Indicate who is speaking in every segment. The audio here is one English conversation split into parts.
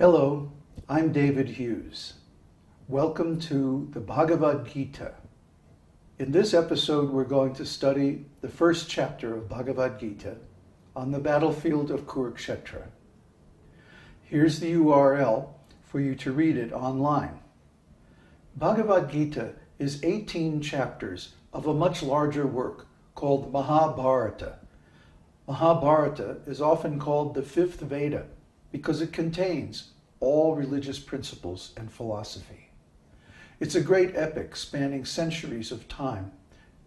Speaker 1: Hello, I'm David Hughes. Welcome to the Bhagavad-gita. In this episode, we're going to study the first chapter of Bhagavad-gita on the battlefield of Kurukshetra. Here's the URL for you to read it online. Bhagavad-gita is 18 chapters of a much larger work called Mahabharata. Mahabharata is often called the fifth Veda because it contains all religious principles and philosophy. It's a great epic spanning centuries of time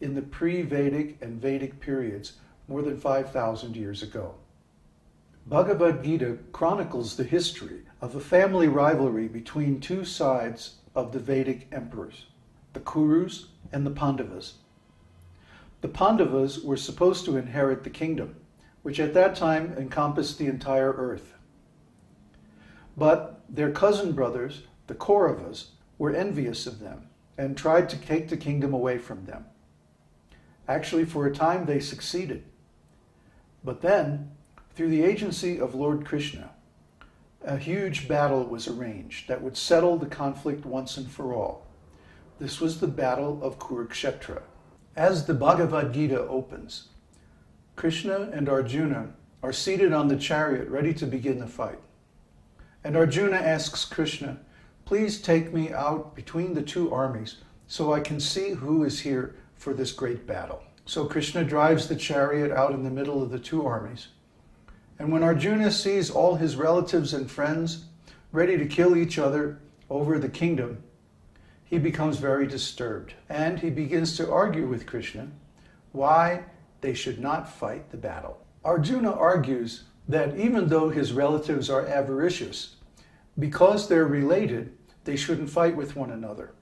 Speaker 1: in the pre-Vedic and Vedic periods more than 5,000 years ago. Bhagavad-gita chronicles the history of a family rivalry between two sides of the Vedic emperors, the Kurus and the Pandavas. The Pandavas were supposed to inherit the kingdom, which at that time encompassed the entire earth. But their cousin brothers, the Kauravas, were envious of them and tried to take the kingdom away from them. Actually, for a time they succeeded. But then, through the agency of Lord Krishna, a huge battle was arranged that would settle the conflict once and for all. This was the Battle of Kurukshetra. As the Bhagavad-gita opens, Krishna and Arjuna are seated on the chariot ready to begin the fight. And Arjuna asks Krishna, "Please take me out between the two armies so I can see who is here for this great battle." So Krishna drives the chariot out in the middle of the two armies. And when Arjuna sees all his relatives and friends ready to kill each other over the kingdom, he becomes very disturbed. And he begins to argue with Krishna why they should not fight the battle. Arjuna argues that even though his relatives are avaricious, because they're related, they shouldn't fight with one another,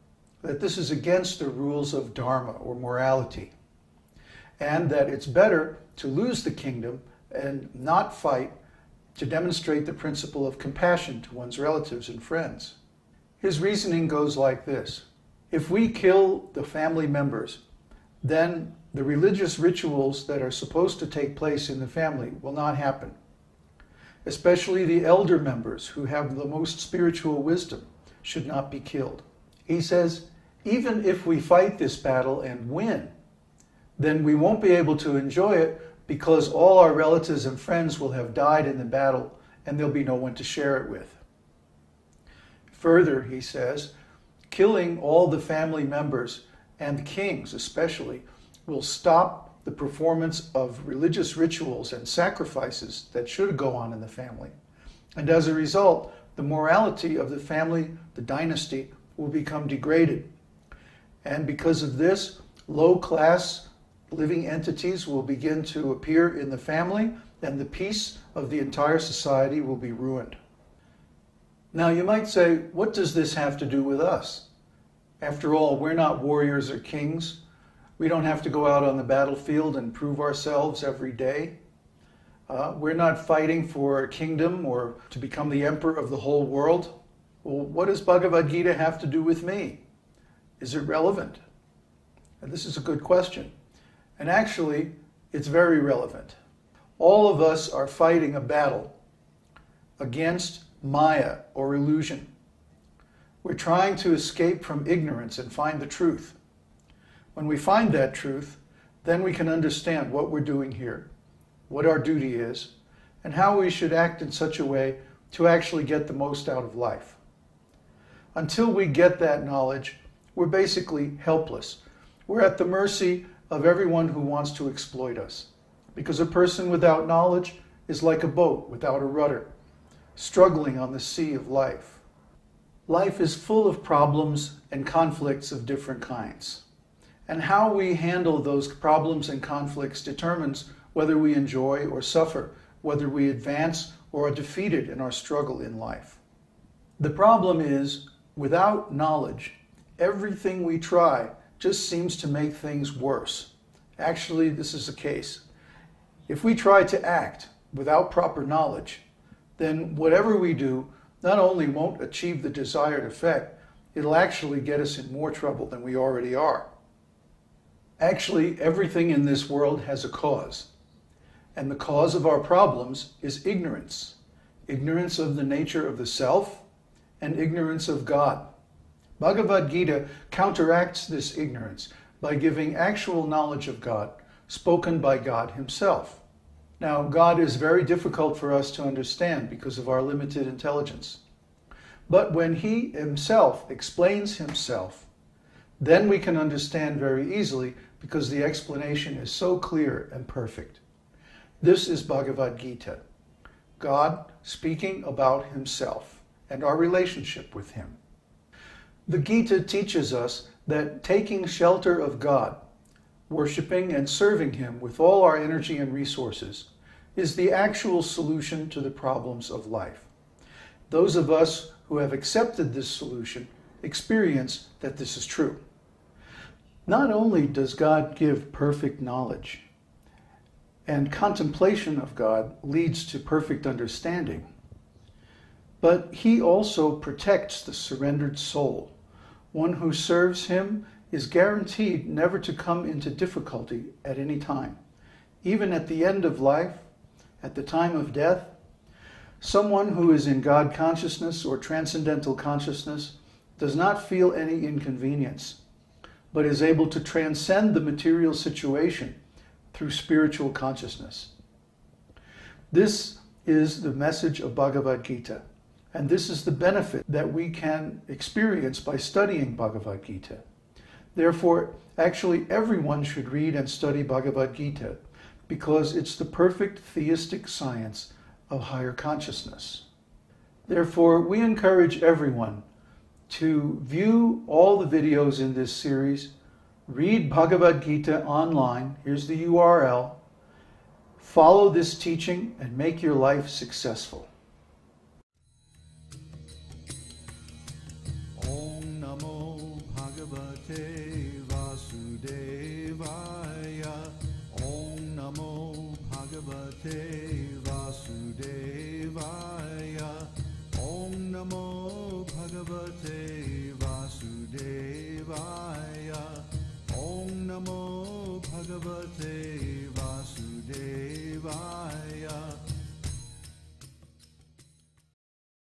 Speaker 1: that this is against the rules of dharma or morality, and that it's better to lose the kingdom and not fight to demonstrate the principle of compassion to one's relatives and friends. His reasoning goes like this: if we kill the family members, then the religious rituals that are supposed to take place in the family will not happen. Especially the elder members who have the most spiritual wisdom should not be killed. He says, even if we fight this battle and win, then we won't be able to enjoy it because all our relatives and friends will have died in the battle and there'll be no one to share it with. Further, he says, killing all the family members and kings especially will stop the performance of religious rituals and sacrifices that should go on in the family. And as a result, the morality of the family, the dynasty, will become degraded. And because of this, low-class living entities will begin to appear in the family, and the peace of the entire society will be ruined. Now you might say, what does this have to do with us? After all, we're not warriors or kings. We don't have to go out on the battlefield and prove ourselves every day. We're not fighting for a kingdom or to become the emperor of the whole world. Well, what does Bhagavad-gita have to do with me? Is it relevant? And this is a good question. And actually, it's very relevant. All of us are fighting a battle against Maya or illusion. We're trying to escape from ignorance and find the truth. When we find that truth, then we can understand what we're doing here, what our duty is, and how we should act in such a way to actually get the most out of life. Until we get that knowledge, we're basically helpless. We're at the mercy of everyone who wants to exploit us, because a person without knowledge is like a boat without a rudder, struggling on the sea of life. Life is full of problems and conflicts of different kinds. And how we handle those problems and conflicts determines whether we enjoy or suffer, whether we advance or are defeated in our struggle in life. The problem is, without knowledge, everything we try just seems to make things worse. Actually, this is the case. If we try to act without proper knowledge, then whatever we do not only won't achieve the desired effect, it'll actually get us in more trouble than we already are. Actually, everything in this world has a cause. And the cause of our problems is ignorance. ignorance of the nature of the self and ignorance of God. Bhagavad-gita counteracts this ignorance by giving actual knowledge of God, spoken by God himself. Now, God is very difficult for us to understand because of our limited intelligence. But when he himself explains himself, then we can understand very easily because the explanation is so clear and perfect. This is Bhagavad-gita, God speaking about himself and our relationship with him. The Gita teaches us that taking shelter of God, worshiping and serving him with all our energy and resources, is the actual solution to the problems of life. Those of us who have accepted this solution experience that this is true. Not only does God give perfect knowledge, and contemplation of God leads to perfect understanding, but he also protects the surrendered soul. One who serves him is guaranteed never to come into difficulty at any time. Even at the end of life, at the time of death, someone who is in God consciousness or transcendental consciousness does not feel any inconvenience, but is able to transcend the material situation through spiritual consciousness. This is the message of Bhagavad-gita, and this is the benefit that we can experience by studying Bhagavad-gita. Therefore, actually everyone should read and study Bhagavad-gita because it's the perfect theistic science of higher consciousness. Therefore, we encourage everyone to view all the videos in this series, read Bhagavad-gita online, here's the URL, follow this teaching and make your life successful.
Speaker 2: Om Namo Bhagavate Vasudevaya. Om Namo Bhagavate Vasudevaya. Om Namo Bhagavate Vasudevaya. Om Namo Bhagavate Vasudevaya.